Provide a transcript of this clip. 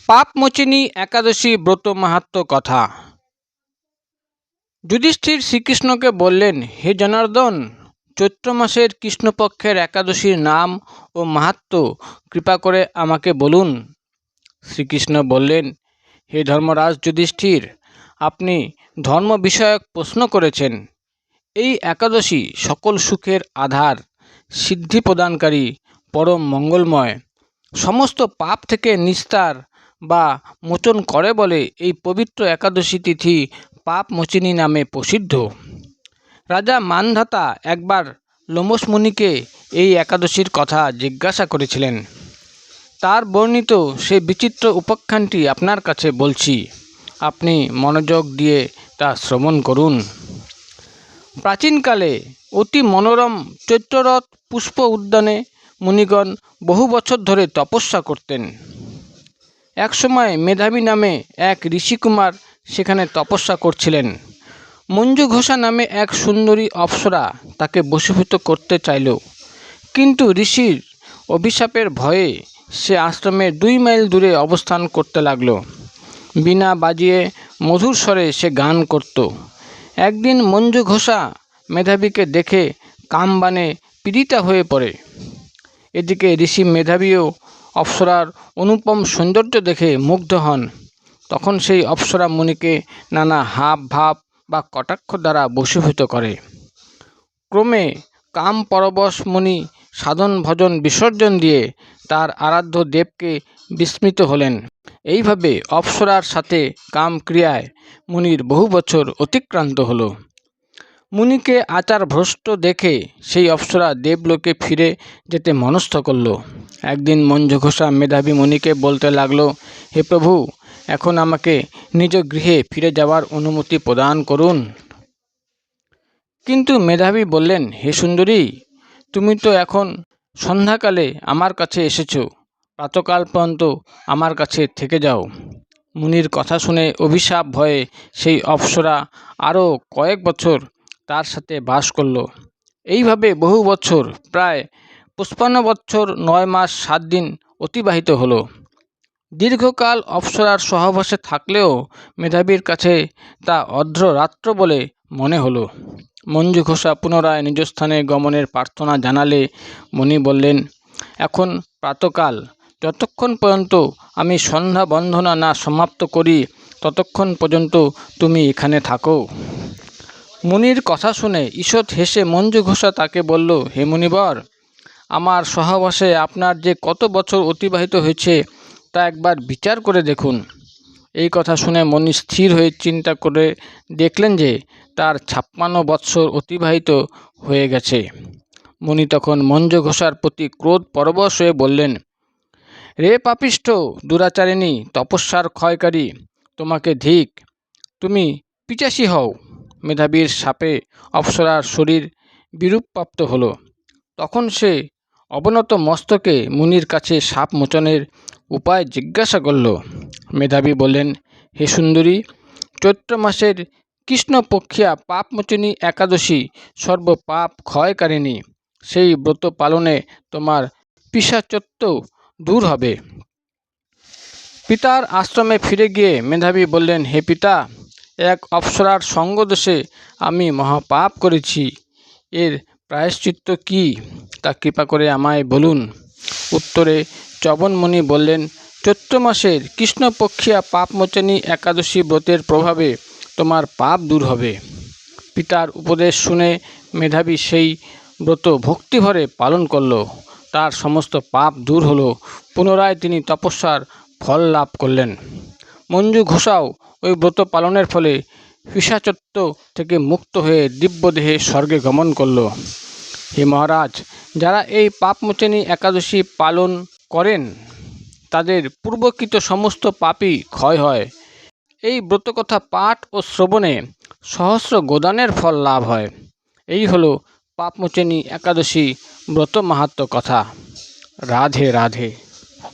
পাপমোচিনী একাদশী ব্রত মাহাত্ম্য কথা। যুধিষ্ঠির শ্রীকৃষ্ণকে বললেন, হে জনার্দন, চৈত্র মাসের কৃষ্ণপক্ষের একাদশীর নাম ও মাহাত্ম্য কৃপা করে আমাকে বলুন। শ্রীকৃষ্ণ বললেন, হে ধর্মরাজ যুধিষ্ঠির, আপনি ধর্ম বিষয়ক প্রশ্ন করেছেন। এই একাদশী সকল সুখের আধার, সিদ্ধি প্রদানকারী, পরম মঙ্গলময়, সমস্ত পাপ থেকে নিস্তার বা মোচন করে বলে এই পবিত্র একাদশী তিথি পাপমোচিনী নামে প্রসিদ্ধ। রাজা মানধাতা একবার লোমশ মুনিকে এই একাদশীর কথা জিজ্ঞাসা করেছিলেন। তার বর্ণিত সেই বিচিত্র উপাখ্যানটি আপনার কাছে বলছি, আপনি মনোযোগ দিয়ে তা শ্রবণ করুন। প্রাচীনকালে অতি মনোরম চৈত্ররথ পুষ্প উদ্যানে মুনিগণ বহু বছর ধরে তপস্যা করতেন। একসময় মেধাবী নামে এক ঋষিকুমার সেখানে তপস্যা করছিলেন। মঞ্জু ঘোষা নামে এক সুন্দরী অপ্সরা তাকে বশীভূত করতে চাইল, কিন্তু ঋষির অভিশাপের ভয়ে সে আশ্রমের 2 মাইল দূরে অবস্থান করতে লাগলো। বীণা বাজিয়ে মধুর স্বরে সে গান করত। একদিন মঞ্জু ঘোষা মেধাবীকে দেখে কামবাণে পীড়িতা হয়ে পড়ে। এদিকে ঋষি মেধাবীও অপ্সরার অনুপম সৌন্দর্য দেখে মুগ্ধ হন। তখন সেই অপ্সরা মুনিকে নানা হাব ভাব বা কটাক্ষ দ্বারা বশীভূত করে। ক্রমে কাম পরবশ মুনি সাধন ভজন বিসর্জন দিয়ে তার আরাধ্য দেবকে বিস্মৃত হলেন। এইভাবে অপ্সরার সাথে কাম ক্রিয়ায় মুনির বহু বছর অতিক্রান্ত হলো। মুনিকে আচার ভ্রষ্ট দেখে সেই অপ্সরা দেবলোকে ফিরে যেতে মনস্থ করল। একদিন মঞ্জু ঘোষা মেধাবী মুনিকে বলতে লাগলো, হে প্রভু, এখন আমাকে নিজ গৃহে ফিরে যাওয়ার অনুমতি প্রদান করুন। কিন্তু মেধাবী বললেন, হে সুন্দরী, তুমি তো এখন সন্ধ্যাকালে আমার কাছে এসেছো, প্রাতকাল পর্যন্ত আমার কাছে থেকে যাও। মুনির কথা শুনে অভিশাপ ভয়ে সেই অপ্সরা আরও কয়েক বছর তার সাথে বাস করল। এইভাবে বহু বছর, প্রায় 55 বছর 9 মাস 7 দিন অতিবাহিত হলো। দীর্ঘকাল অপ্সরার সহবাসে থাকলেও মেধাবীর কাছে তা অর্ধরাত্র বলে মনে হলো। মঞ্জু ঘোষা পুনরায় নিজ স্থানে গমনের প্রার্থনা জানালে মুনি বললেন, এখন প্রাতকাল, যতক্ষণ পর্যন্ত আমি সন্ধ্যা বন্দনা না সমাপ্ত করি ততক্ষণ পর্যন্ত তুমি এখানে থাকো। মুনির কথা শুনে ঈষৎ হেসে মঞ্জু ঘোষা তাকে বলল, হে মুনিবর, আমার সহবাসে আপনার যে কত বছর অতিবাহিত হয়েছে তা একবার বিচার করে দেখুন। এই কথা শুনে মুনি স্থির হয়ে চিন্তা করে দেখলেন যে তার 56 বৎসর অতিবাহিত হয়ে গেছে। মুনি তখন মঞ্জু ঘোষার প্রতি ক্রোধ পরবশ হয়ে বললেন, রে পাপিষ্ঠ, দুরাচারিণী, তপস্যার ক্ষয়কারী, তোমাকে ধিক, তুমি পিচাসী হও। মেধাবীর শাপে অপ্সরার শরীর বিরূপপ্রাপ্ত হলো। তখন সে অবনত মস্তকে মুনির কাছে শাপ মোচনের উপায় জিজ্ঞাসা করল। মেধাবী বললেন, হে সুন্দরী, চৈত্র মাসের কৃষ্ণপক্ষিয়া পাপমোচিনী একাদশী সর্বপাপ ক্ষয়কারিণী। সেই ব্রত পালনে তোমার পিশাচত্ব দূর হবে। পিতার আশ্রমে ফিরে গিয়ে মেধাবী বললেন, হে পিতা, এক অপ্সরার সঙ্গদোষে আমি মহাপাপ করেছি। এর প্রায়শ্চিত্ত কি তা কৃপা করে আমায় বলুন। উত্তরে চ্যবন মুনি বললেন, চৈত্র মাসের কৃষ্ণপক্ষিয়া পাপমোচনী একাদশী ব্রতের প্রভাবে তোমার পাপ দূর হবে। পিতার উপদেশ শুনে মেধাবী সেই ব্রত ভক্তিভরে পালন করল। তার সমস্ত পাপ দূর হলো। পুনরায় তিনি তপস্যার ফল লাভ করলেন। মঞ্জু ঘোষাও ওই ব্রত পালনের ফলে পিশাচত্ব থেকে মুক্ত হয়ে দিব্যদেহে স্বর্গে গমন করল। হে মহারাজ, যারা এই পাপমোচনী একাদশী পালন করেন তাদের পূর্বকৃত সমস্ত পাপই ক্ষয় হয়। এই ব্রতকথা পাঠ ও শ্রবণে সহস্র গোদানের ফল লাভ হয়। এই হলো পাপমোচনী একাদশী ব্রত মাহাত্ম্য কথা। রাধে রাধে।